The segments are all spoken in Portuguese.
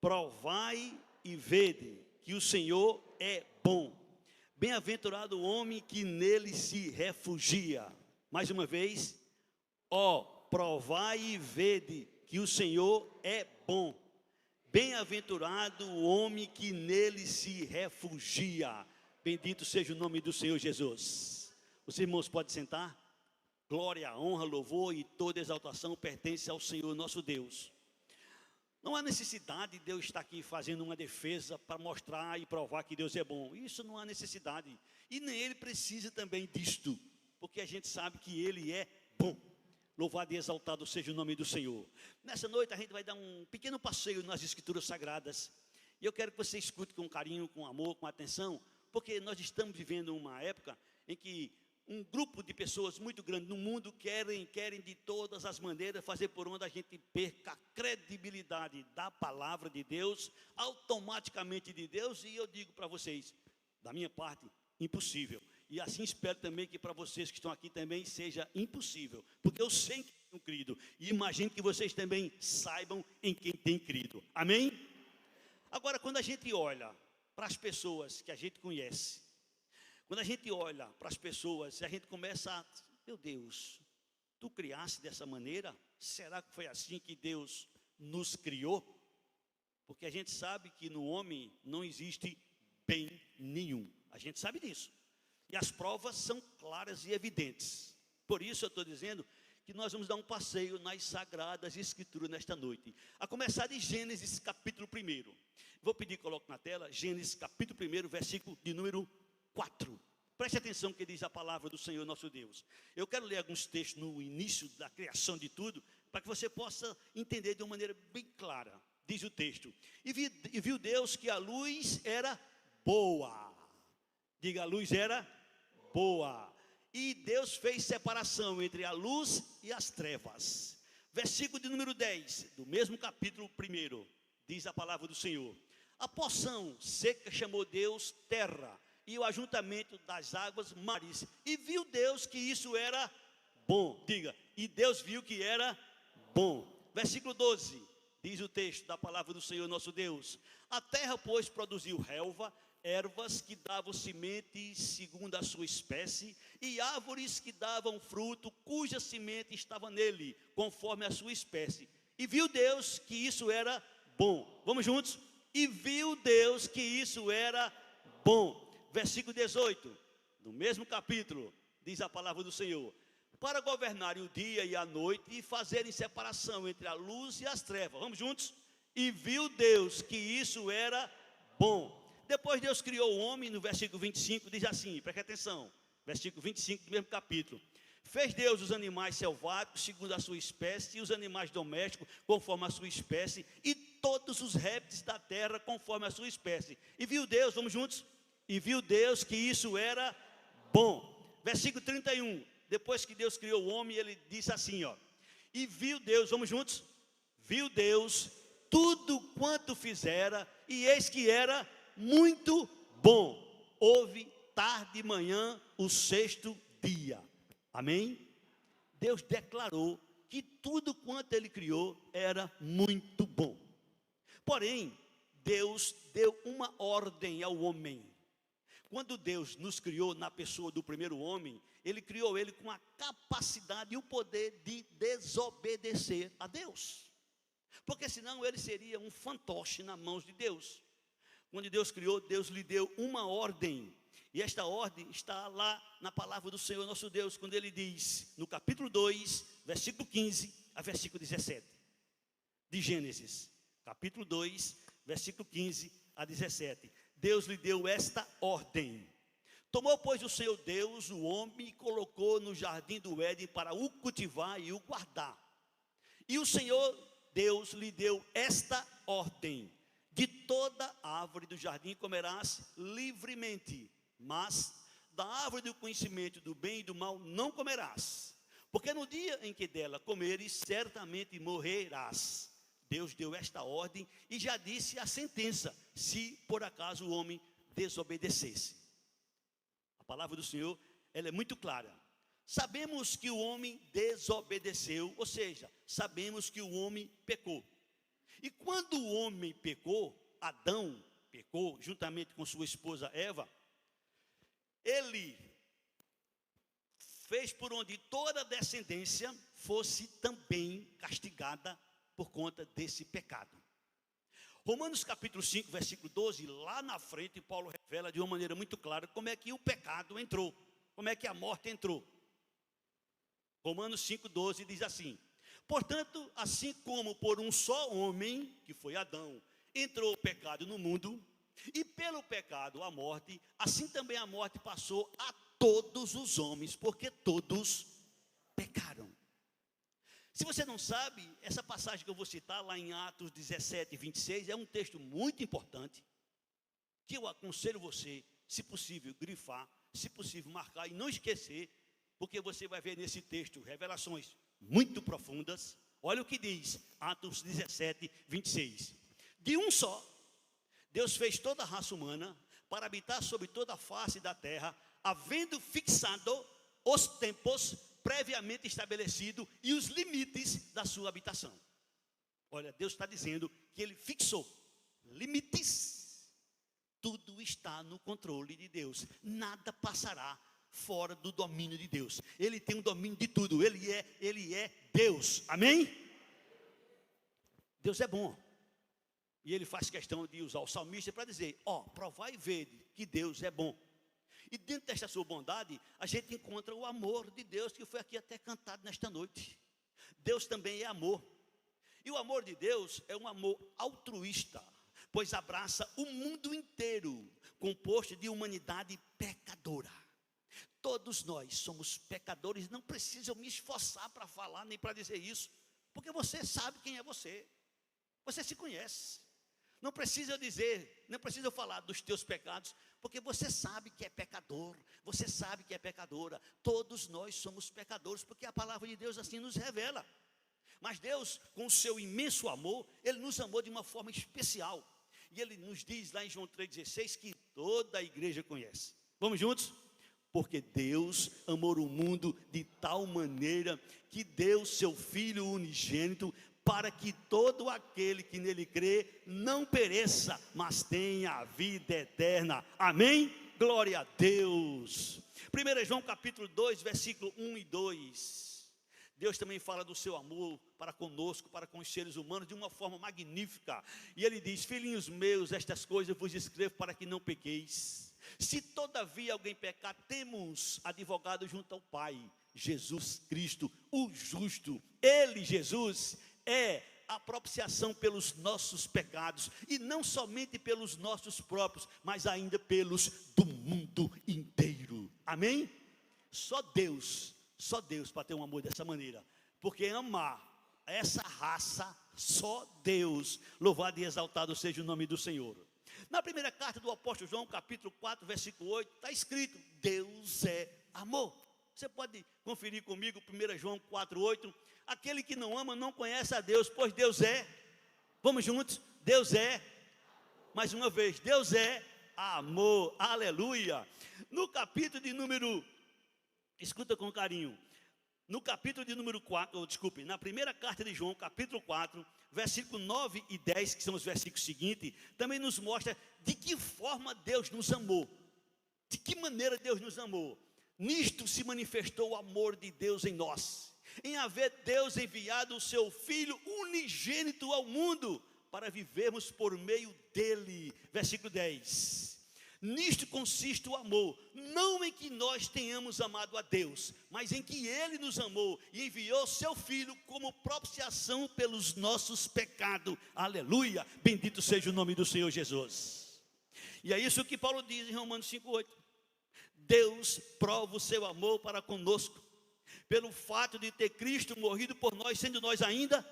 Provai e vede que o Senhor é bom. Bem-aventurado o homem que nele se refugia. Mais uma vez, provai e vede que o Senhor é bom. Bem-aventurado o homem que nele se refugia. Bendito seja o nome do Senhor Jesus. Os irmãos podem sentar? Glória, honra, louvor e toda exaltação pertence ao Senhor nosso Deus. Não há necessidade de Deus estar aqui fazendo uma defesa para mostrar e provar que Deus é bom. Isso não há necessidade. E nem Ele precisa também disto, porque a gente sabe que Ele é bom. Louvado e exaltado seja o nome do Senhor. Nessa noite a gente vai dar um pequeno passeio nas Escrituras Sagradas. E eu quero que você escute com carinho, com amor, com atenção, porque nós estamos vivendo uma época em que um grupo de pessoas muito grande no mundo querem de todas as maneiras fazer por onde a gente perca a credibilidade da palavra de Deus, automaticamente de Deus. E eu digo para vocês, da minha parte, impossível. E assim espero também que para vocês que estão aqui também seja impossível, porque eu sei em quem tenho crido, e imagino que vocês também saibam em quem tem crido. Amém? Agora, quando a gente olha para as pessoas que a gente conhece, quando a gente olha para as pessoas, a gente começa a, meu Deus, tu criaste dessa maneira? Será que foi assim que Deus nos criou? Porque a gente sabe que no homem não existe bem nenhum. A gente sabe disso. E as provas são claras e evidentes. Por isso eu estou dizendo que nós vamos dar um passeio nas Sagradas Escrituras nesta noite. A começar de Gênesis capítulo 1. Vou pedir que coloque na tela, Gênesis capítulo 1, versículo de número 4. Preste atenção que diz a palavra do Senhor nosso Deus. Eu quero ler alguns textos no início da criação de tudo, para que você possa entender de uma maneira bem clara. Diz o texto: e viu Deus que a luz era boa. Diga, a luz era boa. E Deus fez separação entre a luz e as trevas. Versículo de número 10, do mesmo capítulo 1, diz a palavra do Senhor: a porção seca chamou Deus terra, e o ajuntamento das águas mares. E viu Deus que isso era bom. Diga, e Deus viu que era bom. Versículo 12, diz o texto da palavra do Senhor nosso Deus: a terra, pois, produziu relva, ervas que davam semente segundo a sua espécie, e árvores que davam fruto, cuja semente estava nele, conforme a sua espécie. E viu Deus que isso era bom. Vamos juntos? E viu Deus que isso era bom. Versículo 18, do mesmo capítulo, diz a palavra do Senhor: para governarem o dia e a noite, e fazerem separação entre a luz e as trevas. Vamos juntos? E viu Deus que isso era bom. Depois Deus criou o homem, no versículo 25, diz assim, preste atenção, versículo 25 do mesmo capítulo: fez Deus os animais selváticos, segundo a sua espécie, e os animais domésticos, conforme a sua espécie, e todos os répteis da terra, conforme a sua espécie. E viu Deus, vamos juntos? E viu Deus que isso era bom. Versículo 31, depois que Deus criou o homem, ele disse assim, e viu Deus, vamos juntos? Viu Deus tudo quanto fizera, e eis que era muito bom. Houve tarde e manhã o sexto dia. Amém? Deus declarou que tudo quanto ele criou era muito bom. Porém, Deus deu uma ordem ao homem. Quando Deus nos criou na pessoa do primeiro homem, Ele criou ele com a capacidade e o poder de desobedecer a Deus. Porque senão ele seria um fantoche nas mãos de Deus. Quando Deus criou, Deus lhe deu uma ordem. E esta ordem está lá na palavra do Senhor nosso Deus, quando Ele diz, no capítulo 2, versículo 15 a versículo 17. De Gênesis, capítulo 2, versículo 15 a 17. Deus lhe deu esta ordem: tomou, pois, o Senhor Deus o homem e colocou no jardim do Éden para o cultivar e o guardar. E o Senhor Deus lhe deu esta ordem: de toda árvore do jardim comerás livremente, mas da árvore do conhecimento do bem e do mal não comerás, porque no dia em que dela comeres, certamente morrerás. Deus deu esta ordem e já disse a sentença, se por acaso o homem desobedecesse. A palavra do Senhor, ela é muito clara. Sabemos que o homem desobedeceu, ou seja, sabemos que o homem pecou. E quando o homem pecou, Adão pecou, juntamente com sua esposa Eva, ele fez por onde toda a descendência fosse também castigada por conta desse pecado. Romanos capítulo 5, versículo 12, lá na frente, Paulo revela de uma maneira muito clara como é que o pecado entrou, como é que a morte entrou. Romanos 5, 12 diz assim: portanto, assim como por um só homem, que foi Adão, entrou o pecado no mundo, e pelo pecado a morte, assim também a morte passou a todos os homens, porque todos pecaram. Se você não sabe, essa passagem que eu vou citar lá em Atos 17, 26, é um texto muito importante, que eu aconselho você, se possível, grifar, se possível, marcar e não esquecer, porque você vai ver nesse texto revelações muito profundas. Olha o que diz Atos 17, 26. De um só, Deus fez toda a raça humana para habitar sobre toda a face da terra, havendo fixado os tempos previamente estabelecidos e os limites da sua habitação. Olha, Deus está dizendo que Ele fixou limites. Tudo está no controle de Deus. Nada passará fora do domínio de Deus. Ele tem o domínio de tudo. Ele é Deus. Amém? Deus é bom. E Ele faz questão de usar o salmista para dizer: provai e vede que Deus é bom. E dentro desta sua bondade, a gente encontra o amor de Deus, que foi aqui até cantado nesta noite. Deus também é amor. E o amor de Deus é um amor altruísta, pois abraça o mundo inteiro, composto de humanidade pecadora. Todos nós somos pecadores, não preciso me esforçar para falar, nem para dizer isso, porque você sabe quem é você. Você se conhece. Não precisa dizer, não precisa falar dos teus pecados, porque você sabe que é pecador, você sabe que é pecadora. Todos nós somos pecadores, porque a palavra de Deus assim nos revela. Mas Deus, com o seu imenso amor, Ele nos amou de uma forma especial. E Ele nos diz lá em João 3,16 que toda a igreja conhece. Vamos juntos? Porque Deus amou o mundo de tal maneira que deu seu Filho unigênito, para que todo aquele que nele crê não pereça, mas tenha a vida eterna. Amém? Glória a Deus. 1 João capítulo 2, versículo 1 e 2. Deus também fala do seu amor para conosco, para com os seres humanos, de uma forma magnífica. E Ele diz: filhinhos meus, estas coisas vos escrevo para que não pequeis. Se todavia alguém pecar, temos advogado junto ao Pai, Jesus Cristo, o justo. Ele, Jesus, é a propiciação pelos nossos pecados, e não somente pelos nossos próprios, mas ainda pelos do mundo inteiro. Amém? Só Deus para ter um amor dessa maneira, porque amar essa raça, só Deus. Louvado e exaltado seja o nome do Senhor. Na primeira carta do apóstolo João, capítulo 4, versículo 8, está escrito: Deus é amor. Você pode conferir comigo 1 João 4, 8. Aquele que não ama não conhece a Deus, pois Deus é. Vamos juntos? Deus é. Mais uma vez, Deus é amor. Aleluia. No capítulo de número, escuta com carinho. No capítulo de número 4, na primeira carta de João, capítulo 4, versículo 9 e 10, que são os versículos seguintes, também nos mostra de que forma Deus nos amou. De que maneira Deus nos amou. Nisto se manifestou o amor de Deus em nós, em haver Deus enviado o seu Filho unigênito ao mundo, para vivermos por meio dele. Versículo 10. Nisto consiste o amor, não em que nós tenhamos amado a Deus, mas em que Ele nos amou e enviou seu Filho como propiciação pelos nossos pecados. Aleluia, bendito seja o nome do Senhor Jesus. E é isso que Paulo diz em Romanos 5,8. Deus prova o seu amor para conosco, pelo fato de ter Cristo morrido por nós, sendo nós ainda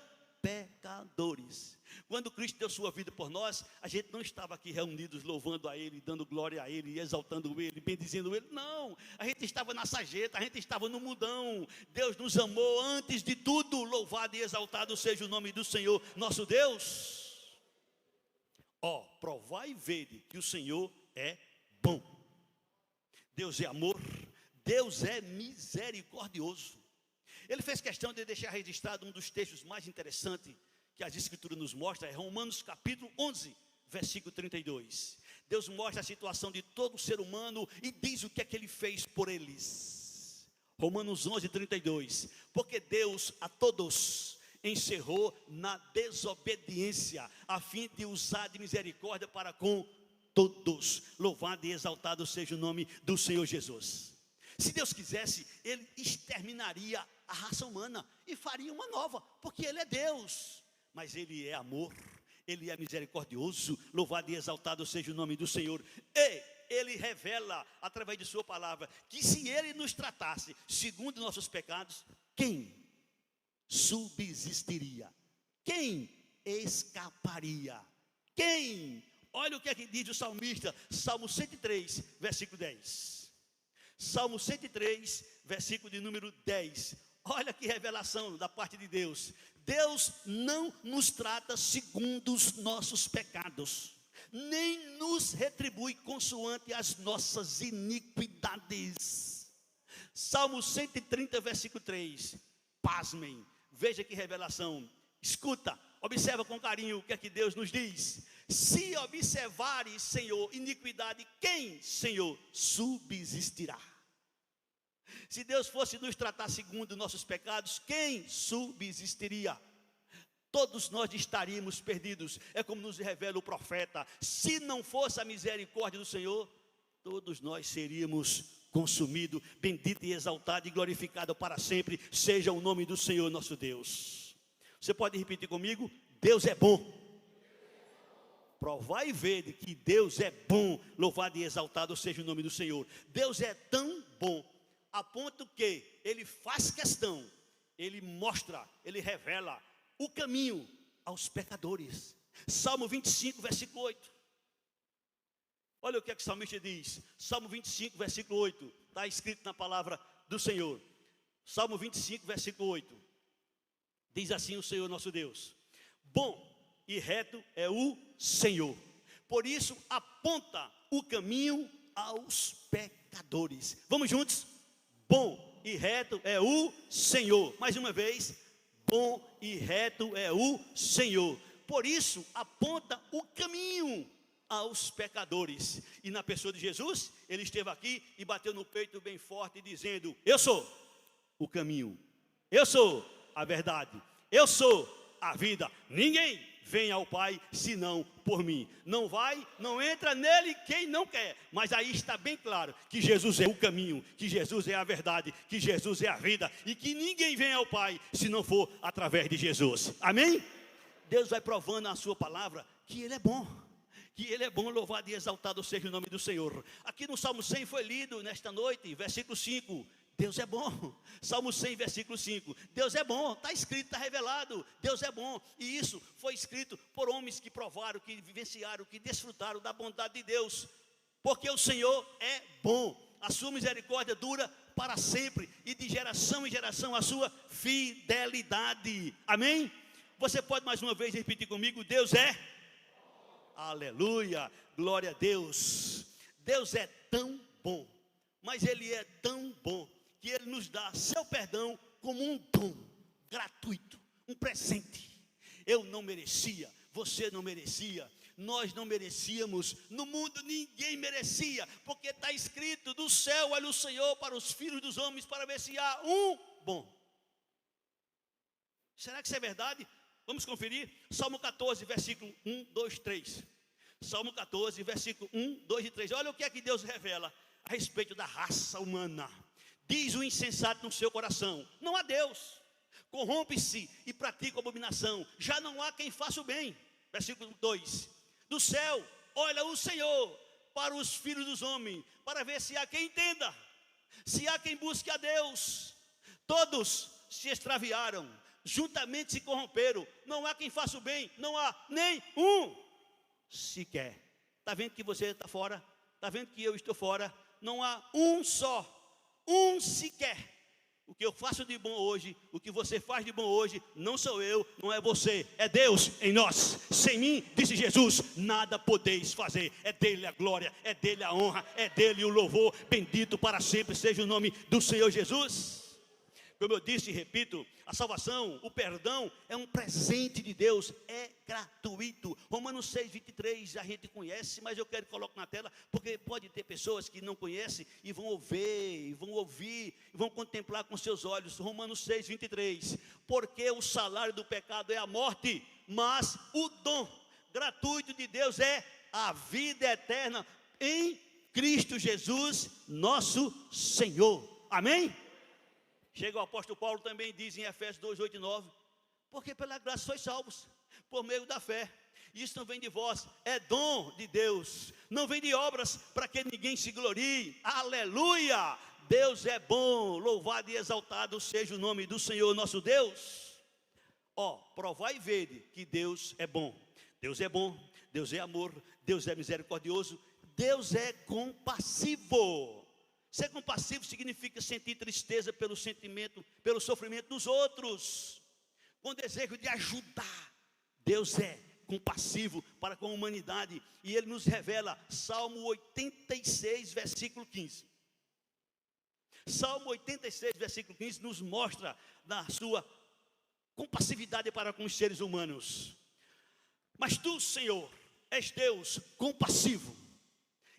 pecadores. Quando Cristo deu sua vida por nós, a gente não estava aqui reunidos louvando a Ele, dando glória a Ele, exaltando Ele, bendizendo Ele. Não, a gente estava na sarjeta, a gente estava no mundão. Deus nos amou antes de tudo. Louvado e exaltado seja o nome do Senhor, nosso Deus. Provai e vede que o Senhor é bom. Deus é amor, Deus é misericordioso. Ele fez questão de deixar registrado um dos textos mais interessantes que as Escrituras nos mostram é Romanos capítulo 11, versículo 32. Deus mostra a situação de todo ser humano e diz o que é que Ele fez por eles. Romanos 11, 32. Porque Deus a todos encerrou na desobediência, a fim de usar de misericórdia para com todos. Louvado e exaltado seja o nome do Senhor Jesus. Se Deus quisesse, Ele exterminaria a raça humana e faria uma nova, porque Ele é Deus. Mas Ele é amor, Ele é misericordioso. Louvado e exaltado seja o nome do Senhor. E Ele revela, através de sua palavra, que se Ele nos tratasse segundo nossos pecados, quem subsistiria? Quem escaparia? Quem? Olha o que é que diz o salmista, Salmo 103, versículo 10. Salmo 103, versículo de número 10. Olha que revelação da parte de Deus. Deus não nos trata segundo os nossos pecados, nem nos retribui consoante as nossas iniquidades. Salmo 130, versículo 3. Pasmem, veja que revelação. Escuta, observa com carinho o que é que Deus nos diz. Se observares, Senhor, iniquidade, quem, Senhor, subsistirá? Se Deus fosse nos tratar segundo nossos pecados, quem subsistiria? Todos nós estaríamos perdidos. É como nos revela o profeta. Se não fosse a misericórdia do Senhor, todos nós seríamos consumidos. Bendito e exaltado e glorificado para sempre seja o nome do Senhor nosso Deus. Você pode repetir comigo? Deus é bom. Provai e vede que Deus é bom. Louvado e exaltado seja o nome do Senhor. Deus é tão bom, a ponto que Ele faz questão, Ele mostra, Ele revela o caminho aos pecadores. Salmo 25, versículo 8. Olha o que é que o salmista diz. Salmo 25, versículo 8. Está escrito na palavra do Senhor. Salmo 25, versículo 8. Diz assim o Senhor nosso Deus: bom e reto é o Senhor, por isso aponta o caminho aos pecadores. Vamos juntos? Bom e reto é o Senhor. Mais uma vez, bom e reto é o Senhor, por isso aponta o caminho aos pecadores. E na pessoa de Jesus, Ele esteve aqui e bateu no peito bem forte, dizendo: eu sou o caminho, eu sou a verdade, eu sou a vida. Ninguém vem ao Pai senão por mim. Não vai, não entra nele quem não quer. Mas aí está bem claro que Jesus é o caminho, que Jesus é a verdade, que Jesus é a vida, e que ninguém vem ao Pai se não for através de Jesus. Amém? Deus vai provando na sua palavra que Ele é bom. Que Ele é bom, louvado e exaltado seja o nome do Senhor. Aqui no Salmo 100 foi lido nesta noite, versículo 5. Deus é bom. Salmo 100, versículo 5. Deus é bom, está escrito, está revelado. Deus é bom. E isso foi escrito por homens que provaram, que vivenciaram, que desfrutaram da bondade de Deus. Porque o Senhor é bom. A sua misericórdia dura para sempre. E de geração em geração a sua fidelidade. Amém? Você pode mais uma vez repetir comigo: Deus é? Aleluia, glória a Deus. Deus é tão bom, mas Ele é tão bom que Ele nos dá seu perdão como um dom gratuito, um presente. Eu não merecia, você não merecia, nós não merecíamos, no mundo ninguém merecia, porque está escrito: do céu olha o Senhor para os filhos dos homens, para ver se há um bom. Será que isso é verdade? Vamos conferir. Salmo 14, versículo 1, 2, 3. Salmo 14, versículo 1, 2 e 3. Olha o que é que Deus revela a respeito da raça humana. Diz o insensato no seu coração: não há Deus. Corrompe-se e pratica abominação. Já não há quem faça o bem. Versículo 2. Do céu olha o Senhor para os filhos dos homens, para ver se há quem entenda, se há quem busque a Deus. Todos se extraviaram, juntamente se corromperam. Não há quem faça o bem, não há nem um sequer. Está vendo que você está fora? Está vendo que eu estou fora? Não há um só, um sequer. O que eu faço de bom hoje, o que você faz de bom hoje, não sou eu, não é você, é Deus em nós. Sem mim, disse Jesus, nada podeis fazer. É dele a glória, é dele a honra, é dele o louvor. Bendito para sempre seja o nome do Senhor Jesus. Como eu disse e repito, a salvação, o perdão é um presente de Deus, é gratuito. Romanos 6, 23, a gente conhece, mas eu quero que coloque na tela, porque pode ter pessoas que não conhecem e vão ouvir, e vão contemplar com seus olhos. Romanos 6, 23, porque o salário do pecado é a morte, mas o dom gratuito de Deus é a vida eterna em Cristo Jesus, nosso Senhor. Amém? Chega o apóstolo Paulo também diz em Efésios 2, 8 e 9, porque pela graça sois salvos, por meio da fé. Isso não vem de vós, é dom de Deus, não vem de obras, para que ninguém se glorie. Aleluia! Deus é bom, louvado e exaltado seja o nome do Senhor nosso Deus. Provai e vede que Deus é bom. Deus é bom, Deus é amor, Deus é misericordioso, Deus é compassivo. Ser compassivo significa sentir tristeza pelo sofrimento dos outros, com desejo de ajudar. Deus é compassivo para com a humanidade, e Ele nos revela, Salmo 86, versículo 15. Salmo 86, versículo 15, nos mostra da sua compassividade para com os seres humanos. Mas tu, Senhor, és Deus compassivo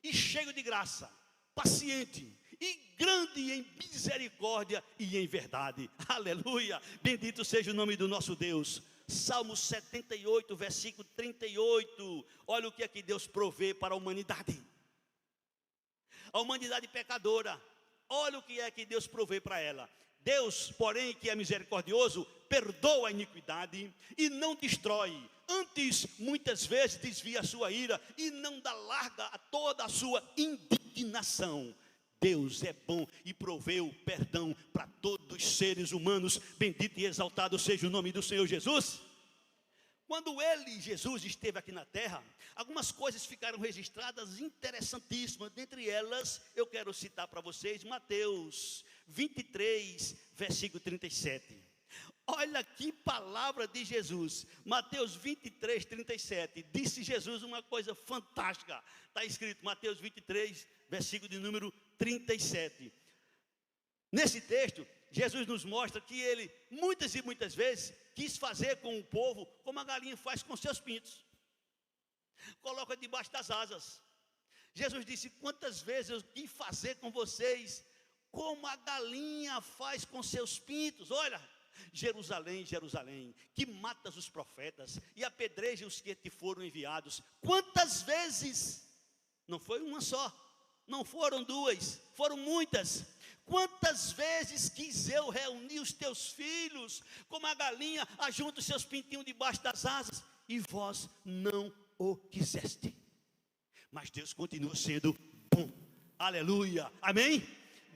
e cheio de graça, paciente e grande em misericórdia e em verdade. Aleluia, bendito seja o nome do nosso Deus. Salmo 78, versículo 38, olha o que é que Deus provê para a humanidade. A humanidade pecadora, olha o que é que Deus provê para ela. Deus, porém, que é misericordioso, perdoa a iniquidade e não destrói. Antes, muitas vezes, desvia a sua ira e não dá larga a toda a sua indignação. Deus é bom e proveu perdão para todos os seres humanos. Bendito e exaltado seja o nome do Senhor Jesus. Quando Jesus esteve aqui na terra, algumas coisas ficaram registradas interessantíssimas. Dentre elas, eu quero citar para vocês Mateus 23, versículo 37. Olha que palavra de Jesus. Mateus 23, 37. Disse Jesus uma coisa fantástica. Está escrito Mateus 23, versículo de número 37. Nesse texto, Jesus nos mostra que Ele, muitas e muitas vezes, quis fazer com o povo como a galinha faz com seus pintos. Coloca debaixo das asas. Jesus disse, quantas vezes eu quis fazer com vocês como a galinha faz com seus pintos. Olha, Jerusalém, Jerusalém, que matas os profetas e apedreja os que te foram enviados. Quantas vezes? Não foi uma só, não foram duas, foram muitas. Quantas vezes quis eu reunir os teus filhos, como a galinha ajunta os seus pintinhos debaixo das asas, e vós não o quiseste. Mas Deus continua sendo bom. Aleluia, amém?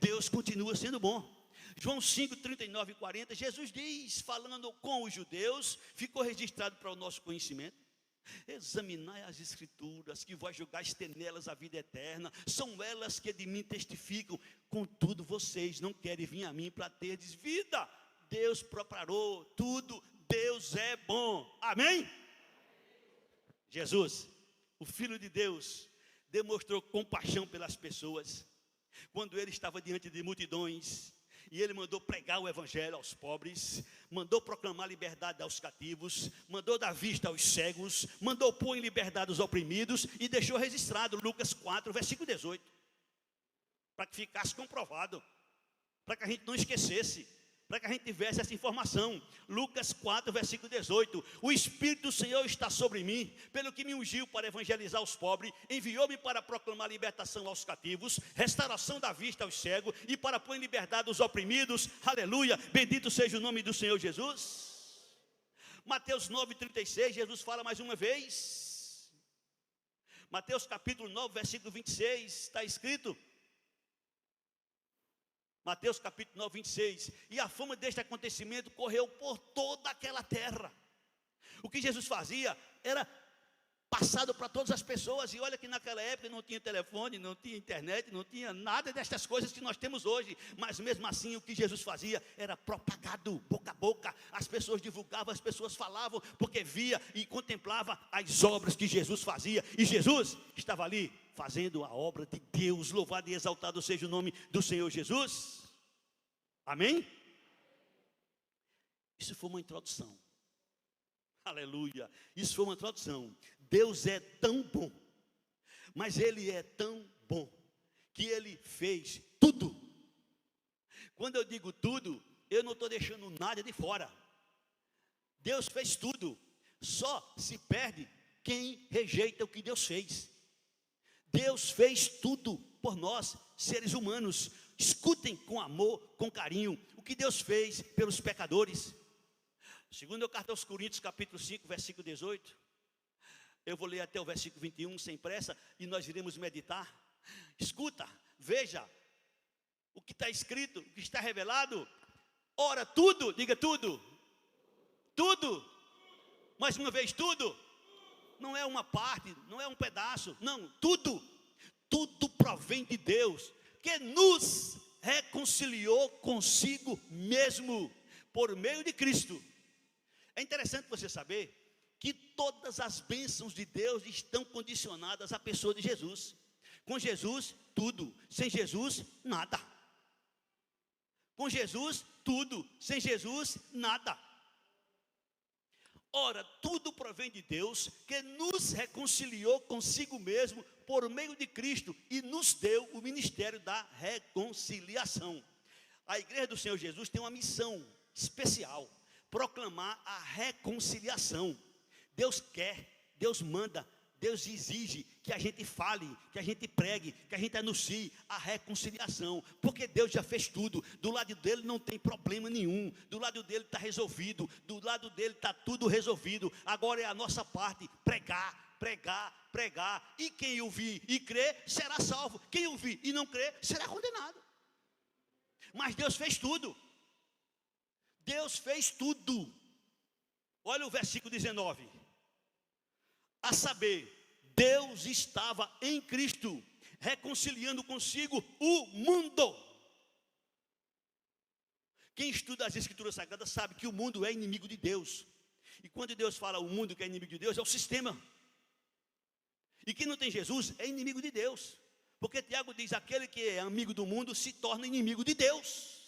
Deus continua sendo bom. João 5, 39 e 40, Jesus diz, falando com os judeus, ficou registrado para o nosso conhecimento: examinai as escrituras, que vós julgaste ter nelas a vida eterna, são elas que de mim testificam, contudo vocês não querem vir a mim para terdes vida. Deus preparou tudo, Deus é bom, amém? Jesus, o Filho de Deus, demonstrou compaixão pelas pessoas, quando Ele estava diante de multidões, e Ele mandou pregar o evangelho aos pobres, mandou proclamar liberdade aos cativos, mandou dar vista aos cegos, mandou pôr em liberdade os oprimidos, e deixou registrado Lucas 4, versículo 18, para que ficasse comprovado, para que a gente não esquecesse, para que a gente tivesse essa informação. Lucas 4, versículo 18, o Espírito do Senhor está sobre mim, pelo que me ungiu para evangelizar os pobres, enviou-me para proclamar libertação aos cativos, restauração da vista aos cegos, e para pôr em liberdade os oprimidos. Aleluia, bendito seja o nome do Senhor Jesus. Mateus 9, 36, Jesus fala mais uma vez. Mateus capítulo 9, versículo 26, está escrito, Mateus capítulo 9, 26, e a fama deste acontecimento correu por toda aquela terra. O que Jesus fazia era passado para todas as pessoas, e olha que naquela época não tinha telefone, não tinha internet, não tinha nada destas coisas que nós temos hoje, mas mesmo assim o que Jesus fazia era propagado boca a boca, as pessoas divulgavam, as pessoas falavam, porque via e contemplava as obras que Jesus fazia, e Jesus estava ali fazendo a obra de Deus. Louvado e exaltado seja o nome do Senhor Jesus, amém? Isso foi uma introdução. Aleluia. Isso foi uma introdução. Deus é tão bom, mas Ele é tão bom, que Ele fez tudo. Quando eu digo tudo, eu não estou deixando nada de fora. Deus fez tudo. Só se perde quem rejeita o que Deus fez. Deus fez tudo por nós, seres humanos. Escutem com amor, com carinho, o que Deus fez pelos pecadores. Segundo a carta aos Coríntios, capítulo 5, versículo 18. Eu vou ler até o versículo 21, sem pressa, e nós iremos meditar. Escuta, veja o que está escrito, o que está revelado. Ora, tudo, diga tudo. Tudo. Mais uma vez, tudo. Não é uma parte, não é um pedaço, não, tudo. Tudo provém de Deus, que nos reconciliou consigo mesmo, por meio de Cristo. É interessante você saber que todas as bênçãos de Deus estão condicionadas à pessoa de Jesus. Com Jesus, tudo. Sem Jesus, nada. Com Jesus, tudo. Sem Jesus, nada. Ora, tudo provém de Deus, que nos reconciliou consigo mesmo por meio de Cristo e nos deu o ministério da reconciliação. A igreja do Senhor Jesus tem uma missão especial: proclamar a reconciliação. Deus quer, Deus manda, Deus exige que a gente fale, que a gente pregue, que a gente anuncie a reconciliação, porque Deus já fez tudo. Do lado dele não tem problema nenhum, do lado dele está resolvido, do lado dele está tudo resolvido. Agora é a nossa parte, pregar, pregar, pregar, e quem ouvir e crer será salvo, quem ouvir e não crer será condenado. Mas Deus fez tudo. Deus fez tudo. Olha o versículo 19. A saber, Deus estava em Cristo, reconciliando consigo o mundo. Quem estuda as Escrituras Sagradas sabe que o mundo é inimigo de Deus. E quando Deus fala o mundo que é inimigo de Deus, é o sistema. E quem não tem Jesus é inimigo de Deus. Porque Tiago diz, aquele que é amigo do mundo se torna inimigo de Deus.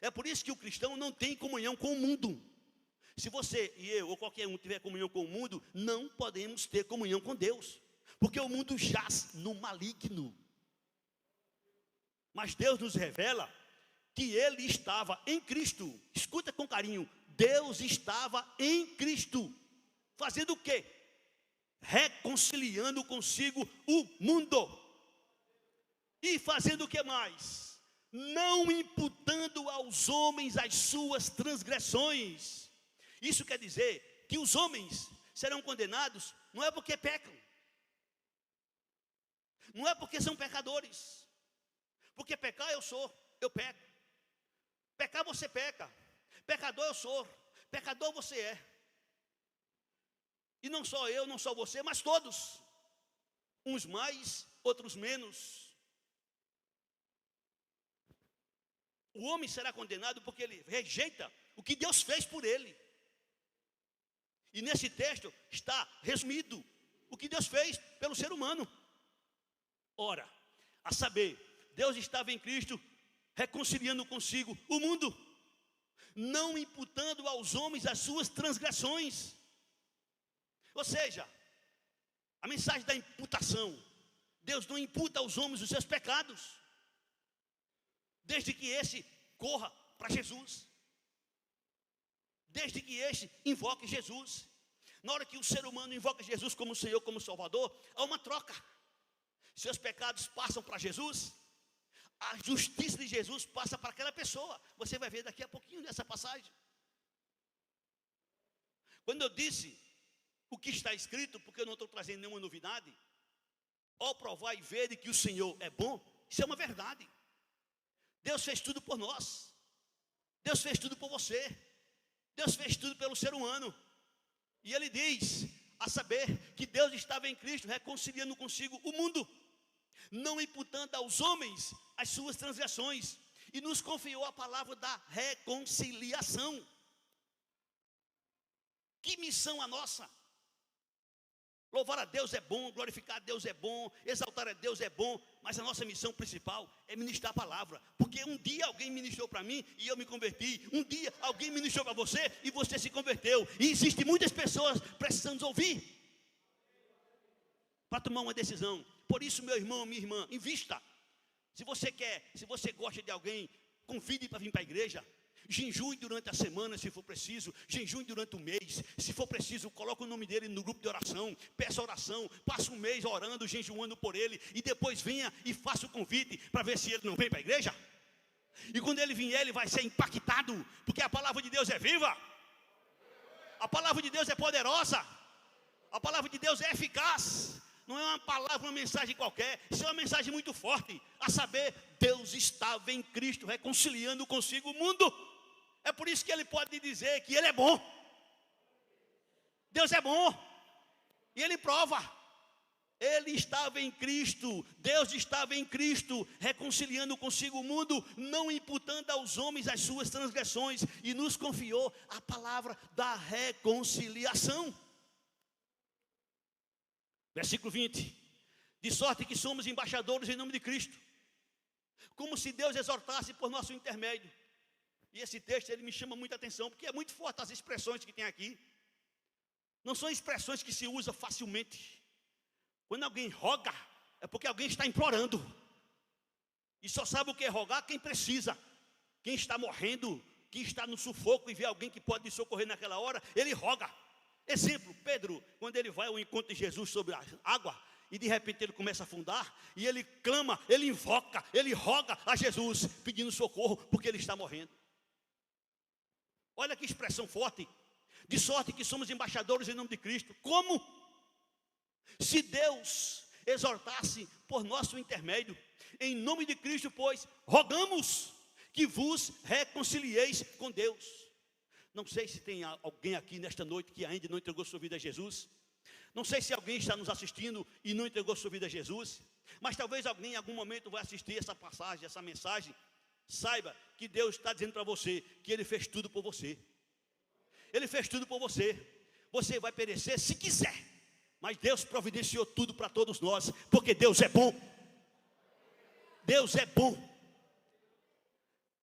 É por isso que o cristão não tem comunhão com o mundo. Se você e eu ou qualquer um tiver comunhão com o mundo, não podemos ter comunhão com Deus, porque o mundo jaz no maligno. Mas Deus nos revela que Ele estava em Cristo. Escuta com carinho, Deus estava em Cristo, fazendo o quê? Reconciliando consigo o mundo. E fazendo o que mais? Não imputando aos homens as suas transgressões. Isso quer dizer que os homens serão condenados, não é porque pecam, não é porque são pecadores, porque pecar eu peco, pecar você peca, pecador eu sou, pecador você é, e não só eu, não só você, mas todos, uns mais, outros menos. O homem será condenado porque ele rejeita o que Deus fez por ele. E nesse texto está resumido o que Deus fez pelo ser humano. Ora, a saber, Deus estava em Cristo, reconciliando consigo o mundo, não imputando aos homens as suas transgressões. Ou seja, a mensagem da imputação: Deus não imputa aos homens os seus pecados, desde que esse corra para Jesus, desde que este invoque Jesus. Na hora que o ser humano invoca Jesus como Senhor, como Salvador, há uma troca. Seus pecados passam para Jesus, a justiça de Jesus passa para aquela pessoa. Você vai ver daqui a pouquinho nessa passagem. Quando eu disse o que está escrito, porque eu não estou trazendo nenhuma novidade, ao provar e ver que o Senhor é bom, isso é uma verdade. Deus fez tudo por nós, Deus fez tudo por você, Deus fez tudo pelo ser humano. E Ele diz, a saber, que Deus estava em Cristo, reconciliando consigo o mundo, não imputando aos homens as suas transgressões, e nos confiou a palavra da reconciliação. Que missão a nossa? Louvar a Deus é bom, glorificar a Deus é bom, exaltar a Deus é bom, mas a nossa missão principal é ministrar a palavra. Porque um dia alguém ministrou para mim e eu me converti. Um dia alguém ministrou para você e você se converteu. E existem muitas pessoas precisando ouvir para tomar uma decisão. Por isso, meu irmão, minha irmã, invista. Se você gosta de alguém, convide para vir para a igreja. Jejum durante a semana, se for preciso. Jejum durante o mês. Se for preciso, coloque o nome dele no grupo de oração. Peça oração. Passa um mês orando, jejuando por ele. E depois venha e faça o convite para ver se ele não vem para a igreja. E quando ele vier, ele vai ser impactado. Porque a palavra de Deus é viva. A palavra de Deus é poderosa. A palavra de Deus é eficaz. Não é uma palavra, uma mensagem qualquer. Isso é uma mensagem muito forte. A saber, Deus estava em Cristo reconciliando consigo o mundo. É por isso que ele pode dizer que ele é bom. Deus é bom. E ele prova. Ele estava em Cristo. Deus estava em Cristo reconciliando consigo o mundo, não imputando aos homens as suas transgressões, e nos confiou a palavra da reconciliação. Versículo 20. De sorte que somos embaixadores em nome de Cristo, como se Deus exortasse por nosso intermédio. E esse texto ele me chama muita atenção, porque é muito forte as expressões que tem aqui. Não são expressões que se usa facilmente. Quando alguém roga, é porque alguém está implorando. E só sabe o que é rogar quem precisa. Quem está morrendo, quem está no sufoco e vê alguém que pode lhe socorrer naquela hora, ele roga. Exemplo, Pedro, quando ele vai ao encontro de Jesus sobre a água, e de repente ele começa a afundar, e ele clama, ele invoca, ele roga a Jesus, pedindo socorro, porque ele está morrendo. Olha que expressão forte. De sorte que somos embaixadores em nome de Cristo. Como? Se Deus exortasse por nosso intermédio, em nome de Cristo, pois, rogamos que vos reconcilieis com Deus. Não sei se tem alguém aqui nesta noite que ainda não entregou sua vida a Jesus. Não sei se alguém está nos assistindo e não entregou sua vida a Jesus. Mas talvez alguém em algum momento vai assistir essa passagem, essa mensagem. Saiba que Deus está dizendo para você que Ele fez tudo por você. Ele fez tudo por você. Você vai perecer se quiser, mas Deus providenciou tudo para todos nós, porque Deus é bom. Deus é bom.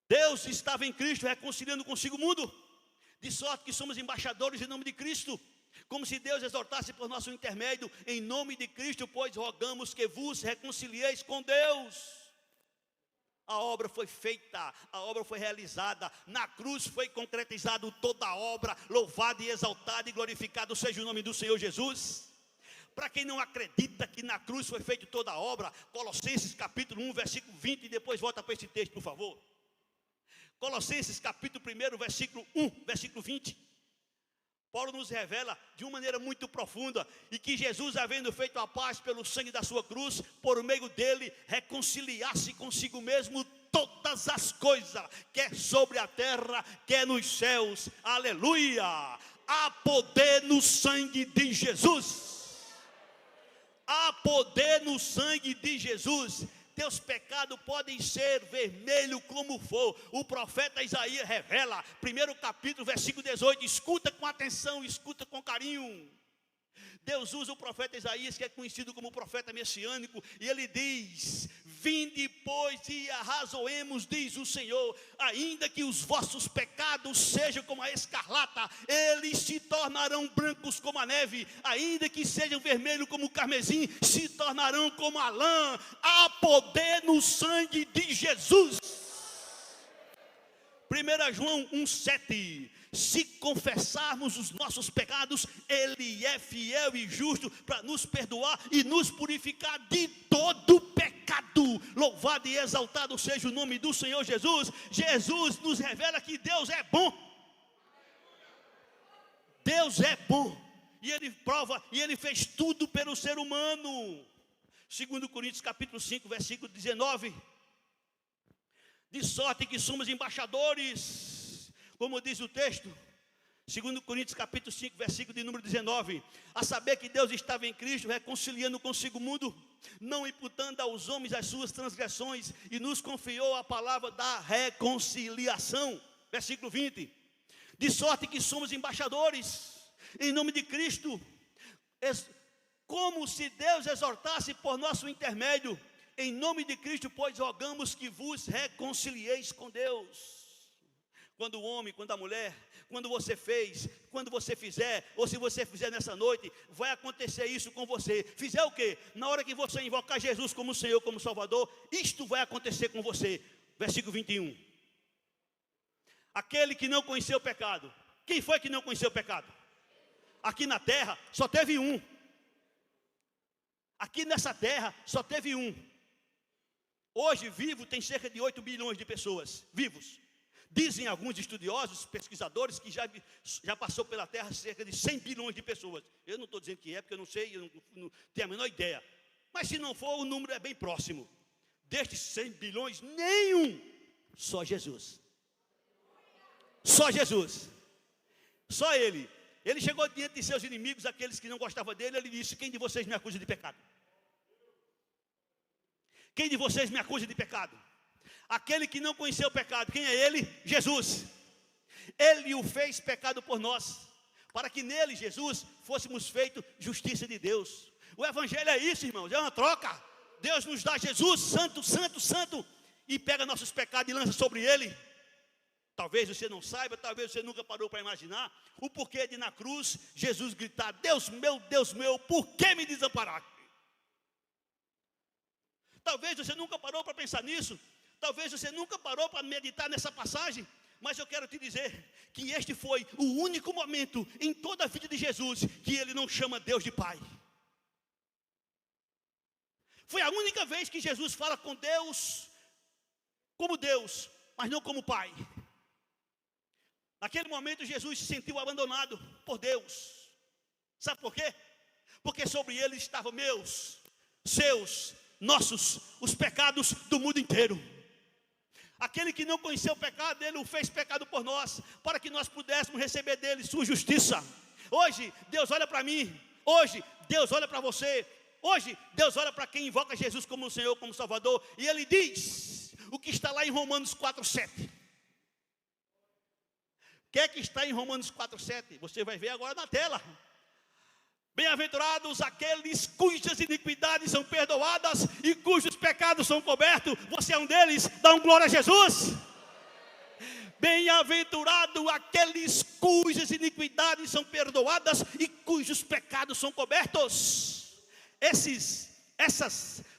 Deus estava em Cristo reconciliando consigo o mundo, de sorte que somos embaixadores em nome de Cristo, como se Deus exortasse por nosso intermédio, em nome de Cristo, pois rogamos que vos reconcilieis com Deus. A obra foi feita, a obra foi realizada, na cruz foi concretizado toda a obra. Louvado e exaltado e glorificado seja o nome do Senhor Jesus. Para quem não acredita que na cruz foi feita toda a obra, Colossenses capítulo 1, versículo 20, e depois volta para esse texto, por favor. Colossenses capítulo 1, versículo 1, versículo 20. Paulo nos revela de uma maneira muito profunda, e que Jesus, havendo feito a paz pelo sangue da sua cruz, por meio dele reconciliasse consigo mesmo todas as coisas, quer sobre a terra, quer nos céus. Aleluia! Há poder no sangue de Jesus. Há poder no sangue de Jesus. Teus pecados podem ser vermelho como for. O profeta Isaías revela, 1º capítulo, versículo 18. Escuta com atenção, escuta com carinho. Deus usa o profeta Isaías, que é conhecido como profeta messiânico, e ele diz: vinde, pois, e arrazoemos, diz o Senhor, ainda que os vossos pecados sejam como a escarlata, eles se tornarão brancos como a neve, ainda que sejam vermelhos como o carmesim, se tornarão como a lã. Há poder no sangue de Jesus. 1 João 1,7. Se confessarmos os nossos pecados, Ele é fiel e justo para nos perdoar e nos purificar de todo pecado. Louvado e exaltado seja o nome do Senhor Jesus. Jesus nos revela que Deus é bom. Deus é bom. E Ele prova, e Ele fez tudo pelo ser humano. 2 Coríntios capítulo 5, versículo 19. De sorte que somos embaixadores, como diz o texto, 2 Coríntios capítulo 5, versículo de número 19, a saber que Deus estava em Cristo, reconciliando consigo o mundo, não imputando aos homens as suas transgressões, e nos confiou a palavra da reconciliação. Versículo 20, de sorte que somos embaixadores, em nome de Cristo, como se Deus exortasse por nosso intermédio, em nome de Cristo, pois rogamos que vos reconcilieis com Deus. Quando o homem, quando a mulher, quando você fez, quando você fizer, ou se você fizer nessa noite, vai acontecer isso com você. Fizer o quê? Na hora que você invocar Jesus como Senhor, como Salvador, isto vai acontecer com você. Versículo 21. Aquele que não conheceu o pecado. Quem foi que não conheceu o pecado? Aqui na terra só teve um. Aqui nessa terra só teve um. Hoje vivo tem cerca de 8 bilhões de pessoas vivos. Dizem alguns estudiosos, pesquisadores, que já passou pela terra cerca de 100 bilhões de pessoas. Eu não estou dizendo que é, porque eu não sei, eu não tenho a menor ideia. Mas se não for, o número é bem próximo. Destes 100 bilhões, nenhum. Só Jesus. Só Jesus. Só Ele. Ele chegou diante de seus inimigos, aqueles que não gostavam dele, ele disse: quem de vocês me acusa de pecado? Quem de vocês me acusa de pecado? Aquele que não conheceu o pecado, quem é ele? Jesus. Ele o fez pecado por nós, para que nele, Jesus, fôssemos feitos justiça de Deus. O evangelho é isso, irmãos, é uma troca. Deus nos dá Jesus, santo, santo, santo, e pega nossos pecados e lança sobre ele. Talvez você não saiba, talvez você nunca parou para imaginar o porquê de na cruz Jesus gritar: Deus meu, por que me desamparaste? Talvez você nunca parou para pensar nisso. Talvez você nunca parou para meditar nessa passagem. Mas eu quero te dizer que este foi o único momento em toda a vida de Jesus que ele não chama Deus de Pai. Foi a única vez que Jesus fala com Deus como Deus, mas não como Pai. Naquele momento Jesus se sentiu abandonado por Deus. Sabe por quê? Porque sobre ele estavam meus, seus, nossos, os pecados do mundo inteiro. Aquele que não conheceu o pecado, ele o fez pecado por nós, para que nós pudéssemos receber dele sua justiça. Hoje Deus olha para mim, hoje Deus olha para você, hoje Deus olha para quem invoca Jesus como Senhor, como Salvador, e ele diz o que está lá em Romanos 4:7. O que é que está em Romanos 4:7? Você vai ver agora na tela. Bem-aventurados aqueles cujas iniquidades são perdoadas e cujos pecados são cobertos. Você é um deles, dá um glória a Jesus. Bem-aventurado aqueles cujas iniquidades são perdoadas e cujos pecados são cobertos.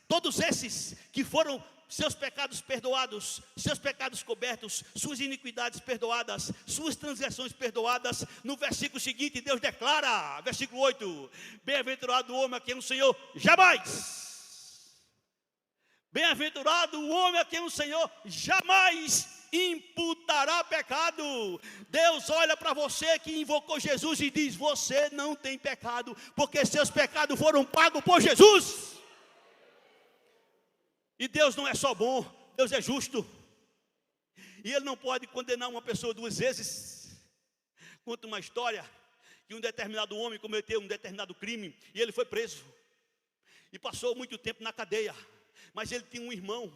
Todos esses que foram seus pecados perdoados, seus pecados cobertos, suas iniquidades perdoadas, suas transgressões perdoadas. No versículo seguinte, Deus declara, versículo 8: bem-aventurado o homem a quem o Senhor jamais, bem-aventurado o homem a quem o Senhor jamais imputará pecado. Deus olha para você que invocou Jesus e diz: você não tem pecado, porque seus pecados foram pagos por Jesus. E Deus não é só bom, Deus é justo. E Ele não pode condenar uma pessoa duas vezes. Conta uma história que um determinado homem cometeu um determinado crime e ele foi preso. E passou muito tempo na cadeia. Mas ele tinha um irmão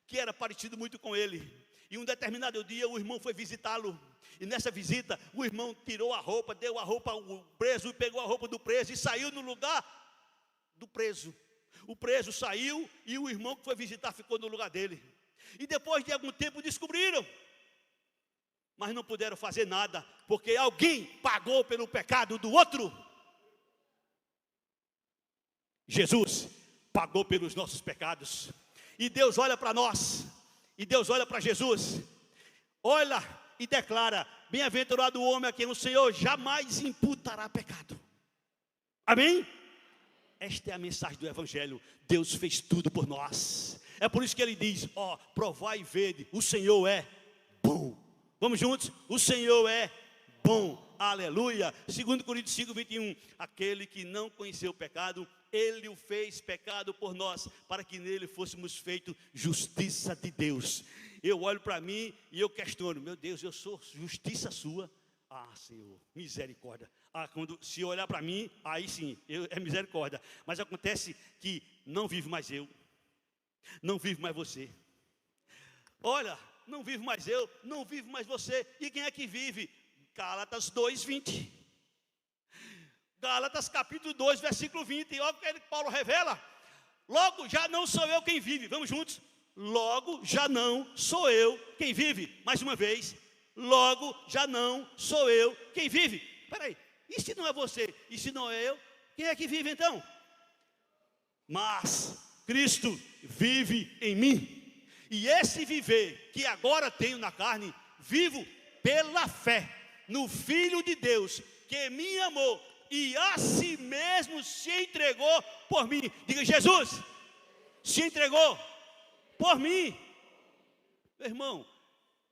que era parecido muito com ele. E um determinado dia o irmão foi visitá-lo. E nessa visita o irmão tirou a roupa, deu a roupa ao preso, pegou a roupa do preso e saiu no lugar do preso. O preso saiu e o irmão que foi visitar ficou no lugar dele. E depois de algum tempo descobriram, mas não puderam fazer nada, porque alguém pagou pelo pecado do outro. Jesus pagou pelos nossos pecados. E Deus olha para nós, e Deus olha para Jesus, olha e declara: bem-aventurado o homem a quem o Senhor jamais imputará pecado. Amém? Esta é a mensagem do Evangelho. Deus fez tudo por nós. É por isso que ele diz: ó, provai e vede, o Senhor é bom. Vamos juntos? O Senhor é bom. Aleluia. 2 Coríntios 5:21. Aquele que não conheceu o pecado, ele o fez pecado por nós, para que nele fôssemos feitos justiça de Deus. Eu olho para mim e eu questiono: meu Deus, eu sou justiça sua? Ah, Senhor, misericórdia. Se olhar para mim, aí sim, é misericórdia. Mas acontece que não vive mais eu, não vive mais você. Olha, não vive mais eu, não vive mais você. E quem é que vive? Gálatas 2:20. Gálatas capítulo 2, versículo 20. E olha o que Paulo revela. Logo já não sou eu quem vive. Vamos juntos. Logo já não sou eu quem vive. Mais uma vez. Logo já não sou eu quem vive. Espera aí. E se não é você? E se não é eu? Quem é que vive então? Mas Cristo vive em mim. E esse viver que agora tenho na carne, vivo pela fé no Filho de Deus, que me amou e a si mesmo se entregou por mim. Diga: Jesus se entregou por mim. Meu irmão,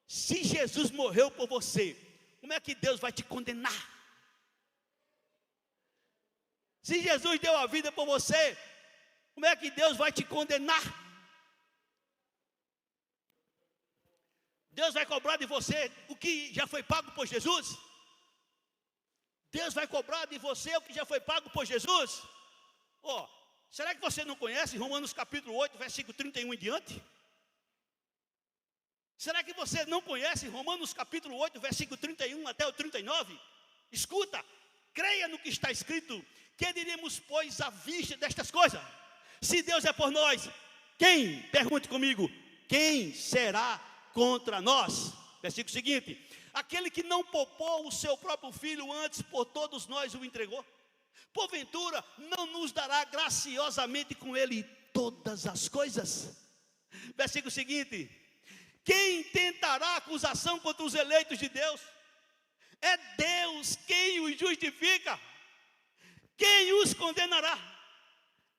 se Jesus morreu por você, como é que Deus vai te condenar? Se Jesus deu a vida por você, como é que Deus vai te condenar? Deus vai cobrar de você o que já foi pago por Jesus? Deus vai cobrar de você o que já foi pago por Jesus? Será que você não conhece Romanos capítulo 8, versículo 31 em diante? Será que você não conhece Romanos capítulo 8, versículo 31 até o 39? Escuta, creia no que está escrito. Que diríamos, pois, à vista destas coisas? Se Deus é por nós, quem, pergunte comigo, quem será contra nós? Versículo seguinte: aquele que não poupou o seu próprio filho, antes por todos nós o entregou, porventura não nos dará graciosamente com ele todas as coisas? Versículo seguinte: quem tentará acusação contra os eleitos de Deus? É Deus quem os justifica. Quem os condenará?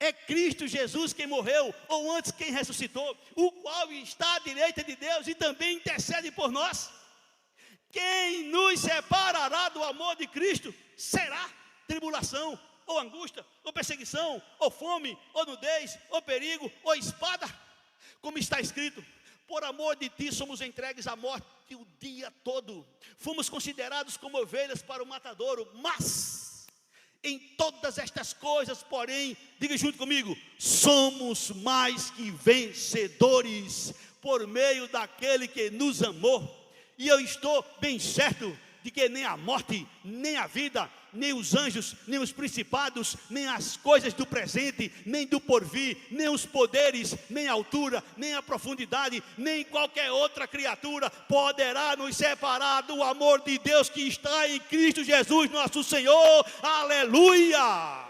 É Cristo Jesus quem morreu, ou antes quem ressuscitou, o qual está à direita de Deus e também intercede por nós. Quem nos separará do amor de Cristo? Será tribulação, ou angústia, ou perseguição, ou fome, ou nudez, ou perigo, ou espada? Como está escrito: por amor de ti somos entregues à morte o dia todo. Fomos considerados como ovelhas para o matadouro. Mas em todas estas coisas, porém, diga junto comigo, somos mais que vencedores por meio daquele que nos amou. E eu estou bem certo de que nem a morte, nem a vida, nem os anjos, nem os principados, nem as coisas do presente, nem do porvir, nem os poderes, nem a altura, nem a profundidade, nem qualquer outra criatura poderá nos separar do amor de Deus que está em Cristo Jesus nosso Senhor. Aleluia!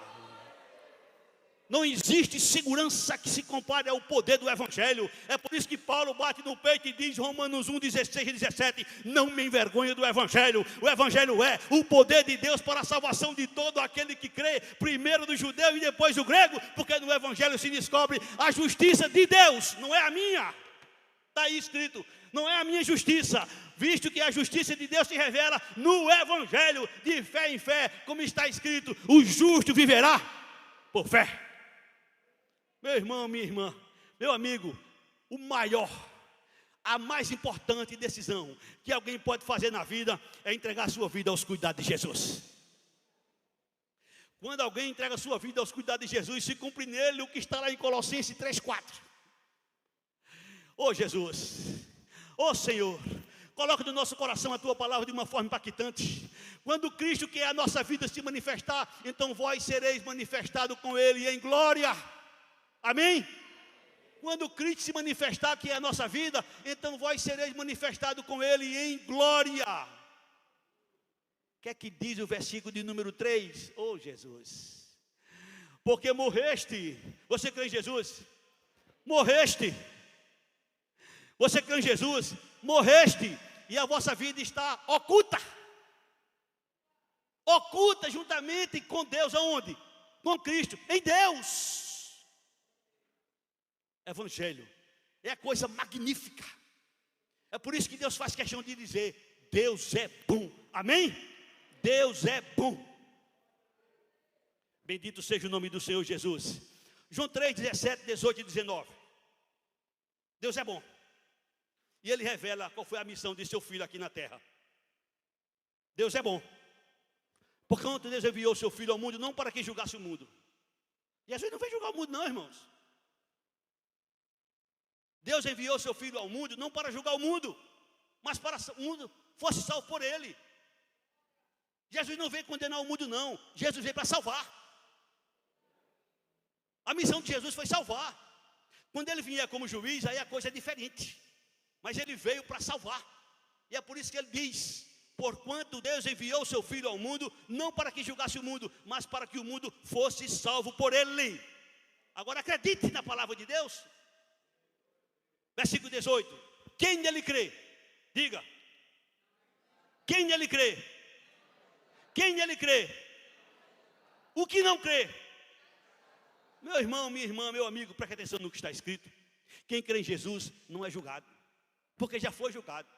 Não existe segurança que se compare ao poder do Evangelho. É por isso que Paulo bate no peito e diz, Romanos 1, 16 e 17, não me envergonhe do Evangelho. O Evangelho é o poder de Deus para a salvação de todo aquele que crê, primeiro do judeu e depois do grego, porque no Evangelho se descobre a justiça de Deus, não é a minha. Está aí escrito, não é a minha justiça, visto que a justiça de Deus se revela no Evangelho, de fé em fé, como está escrito, o justo viverá por fé. Meu irmão, minha irmã, meu amigo, a mais importante decisão que alguém pode fazer na vida é entregar a sua vida aos cuidados de Jesus. Quando alguém entrega a sua vida aos cuidados de Jesus, se cumpre nele o que está lá em Colossenses 3:4. Jesus, Senhor, coloca no nosso coração a tua palavra de uma forma impactante. Quando Cristo, que é a nossa vida, se manifestar, então vós sereis manifestado com ele em glória. Amém? Quando Cristo se manifestar, que é a nossa vida, então vós sereis manifestado com ele em glória. O que é que diz o versículo de número 3? Jesus, porque morreste. Você crê em Jesus? Morreste. Você crê em Jesus? Morreste. E a vossa vida está oculta. Oculta juntamente com Deus. Aonde? Com Cristo, em Deus. Evangelho é a coisa magnífica. É por isso que Deus faz questão de dizer, Deus é bom. Amém? Deus é bom. Bendito seja o nome do Senhor Jesus. João 3, 17, 18 e 19. Deus é bom. E Ele revela qual foi a missão de seu Filho aqui na terra. Deus é bom. Porquanto Deus enviou seu Filho ao mundo, não para que julgasse o mundo. Jesus não veio julgar o mundo não, irmãos. Deus enviou seu Filho ao mundo, não para julgar o mundo, mas para que o mundo fosse salvo por Ele. Jesus não veio condenar o mundo, não. Jesus veio para salvar. A missão de Jesus foi salvar. Quando ele vier como juiz, aí a coisa é diferente. Mas ele veio para salvar. E é por isso que ele diz: porquanto Deus enviou o seu Filho ao mundo, não para que julgasse o mundo, mas para que o mundo fosse salvo por ele. Agora acredite na palavra de Deus. Versículo 18. Quem nele crê? Diga. Quem nele crê? Quem nele crê? O que não crê? Meu irmão, minha irmã, meu amigo, preste atenção no que está escrito. Quem crê em Jesus não é julgado, porque já foi julgado.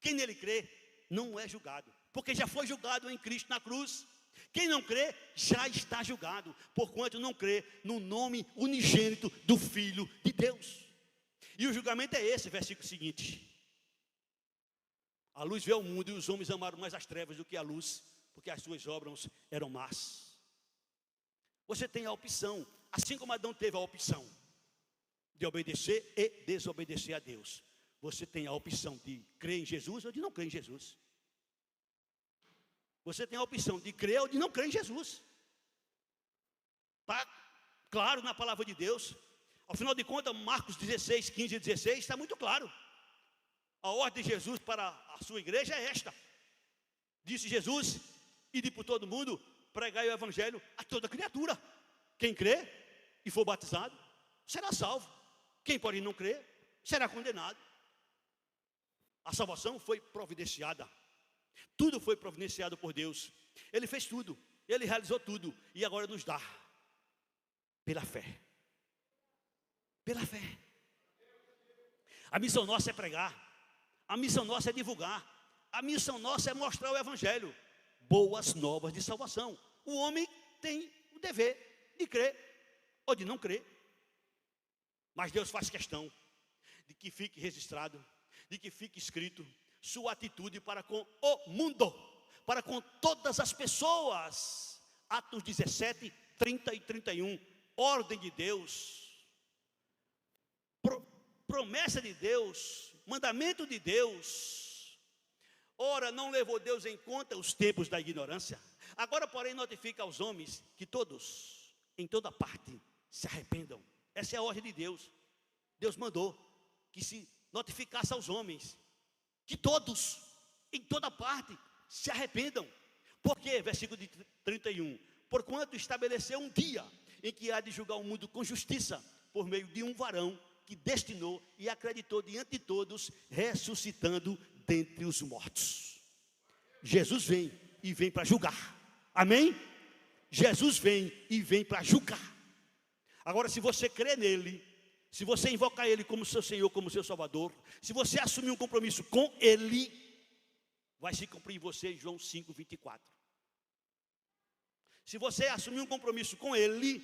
Quem nele crê não é julgado, porque já foi julgado em Cristo na cruz. Quem não crê já está julgado, porquanto não crê no nome unigênito do Filho de Deus. E o julgamento é esse, versículo seguinte: a luz veio ao mundo e os homens amaram mais as trevas do que a luz, porque as suas obras eram más. Você tem a opção, assim como Adão teve a opção de obedecer e desobedecer a Deus, você tem a opção de crer em Jesus ou de não crer em Jesus. Você tem a opção de crer ou de não crer em Jesus. Está claro na palavra de Deus. Ao final de contas, Marcos 16, 15 e 16 está muito claro. A ordem de Jesus para a sua igreja é esta: disse Jesus: ide por todo mundo, pregai o evangelho a toda criatura. Quem crê e for batizado será salvo. Quem porém não crer será condenado. A salvação foi providenciada. Tudo foi providenciado por Deus. Ele fez tudo, Ele realizou tudo, e agora nos dá pela fé. Pela fé. A missão nossa é pregar. A missão nossa é divulgar. A missão nossa é mostrar o evangelho, boas novas de salvação. O homem tem o dever de crer ou de não crer, mas Deus faz questão de que fique registrado, de que fique escrito sua atitude para com o mundo, para com todas as pessoas. Atos 17, 30 e 31, ordem de Deus, promessa de Deus, mandamento de Deus. Ora, não levou Deus em conta os tempos da ignorância. Agora, porém, notifica aos homens que todos, em toda parte, se arrependam. Essa é a ordem de Deus. Deus mandou que se notificasse aos homens que todos, em toda parte, se arrependam. Por quê? Versículo 31. Porquanto estabeleceu um dia em que há de julgar o mundo com justiça, por meio de um varão que destinou e acreditou diante de todos, ressuscitando dentre os mortos. Jesus vem e vem para julgar. Amém? Jesus vem e vem para julgar. Agora, se você crê nele, se você invocar ele como seu Senhor, como seu Salvador, se você assumir um compromisso com ele, vai se cumprir em você João 5, 24. Se você assumir um compromisso com ele,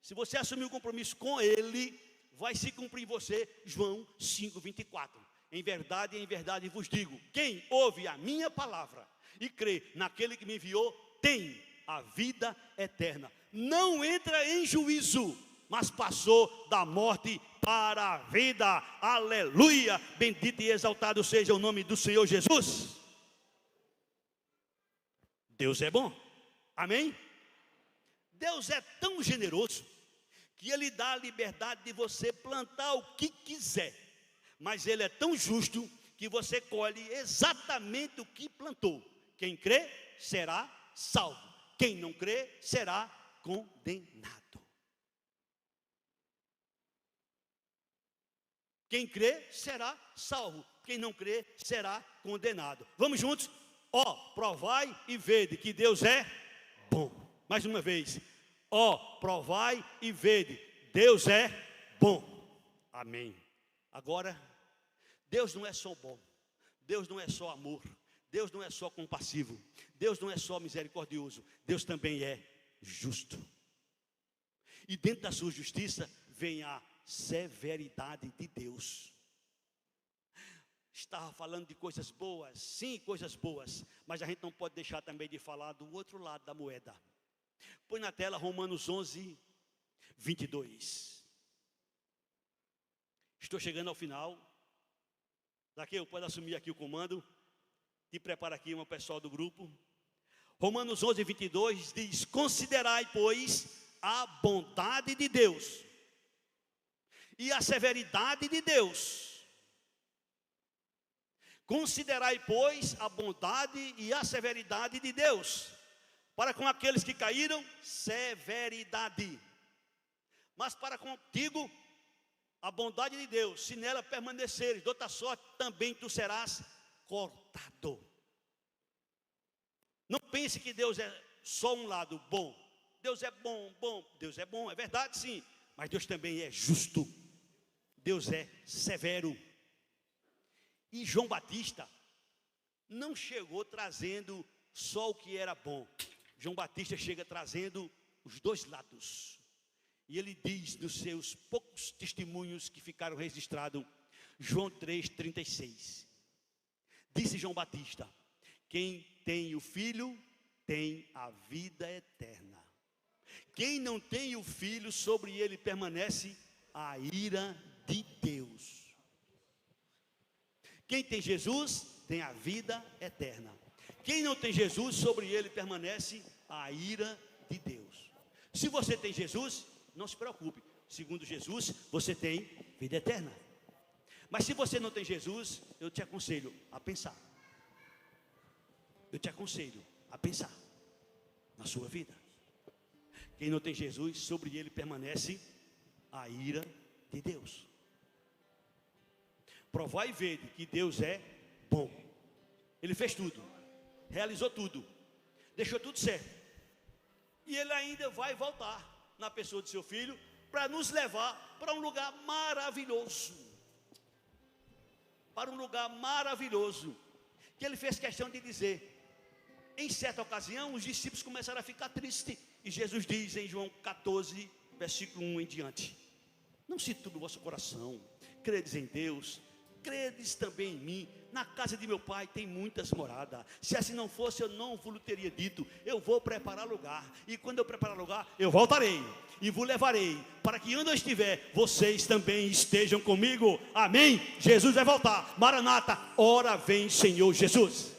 se você assumir um compromisso com ele, vai se cumprir em você João 5, 24. Em verdade vos digo: quem ouve a minha palavra e crê naquele que me enviou, tem a vida eterna. Não entra em juízo, mas passou da morte para a vida. Aleluia! Bendito e exaltado seja o nome do Senhor Jesus. Deus é bom. Amém? Deus é tão generoso que Ele dá a liberdade de você plantar o que quiser. Mas Ele é tão justo que você colhe exatamente o que plantou. Quem crê será salvo. Quem não crê será condenado. Quem crê será salvo. Quem não crê será condenado. Vamos juntos? Ó, provai e vede que Deus é bom. Mais uma vez. Ó, provai e vede, Deus é bom. Amém. Agora, Deus não é só bom. Deus não é só amor. Deus não é só compassivo. Deus não é só misericordioso. Deus também é justo. E dentro da sua justiça vem a severidade de Deus. Estava falando de coisas boas, sim, coisas boas, mas a gente não pode deixar também de falar do outro lado da moeda. Põe na tela Romanos 11, 22. Estou chegando ao final. Daqui eu posso assumir aqui o comando. E prepara aqui o pessoal do grupo. Romanos 11, 22 diz: considerai, pois, a bondade de Deus e a severidade de Deus. Considerai, pois, a bondade e a severidade de Deus. Para com aqueles que caíram, severidade. Mas para contigo, a bondade de Deus. Se nela permaneceres, de outra sorte, também tu serás cortado. Não pense que Deus é só um lado bom. Deus é bom, Deus é bom, é verdade sim. Mas Deus também é justo. Deus é severo. E João Batista não chegou trazendo só o que era bom. João Batista chega trazendo os dois lados. E ele diz nos seus poucos testemunhos que ficaram registrados, João 3,36. Disse João Batista: quem tem o Filho tem a vida eterna. Quem não tem o Filho, sobre ele permanece a ira de Deus. Quem tem Jesus tem a vida eterna. Quem não tem Jesus, sobre ele permanece a ira de Deus. Se você tem Jesus, não se preocupe. Segundo Jesus, você tem vida eterna. Mas se você não tem Jesus, eu te aconselho a pensar. Eu te aconselho a pensar na sua vida. Quem não tem Jesus, sobre ele permanece a ira de Deus. Provai e vede que Deus é bom. Ele fez tudo, realizou tudo, deixou tudo certo. E ele ainda vai voltar na pessoa de seu Filho para nos levar para um lugar maravilhoso. Para um lugar maravilhoso, que ele fez questão de dizer. Em certa ocasião, os discípulos começaram a ficar tristes. E Jesus diz em João 14, versículo 1 em diante: não se turbe o vosso coração, credes em Deus, credes também em mim. Na casa de meu pai tem muitas moradas. Se assim não fosse, eu não vos teria dito. Eu vou preparar lugar. E quando eu preparar lugar, eu voltarei e vos levarei, para que onde eu estiver, vocês também estejam comigo. Amém? Jesus vai voltar. Maranata, ora vem Senhor Jesus.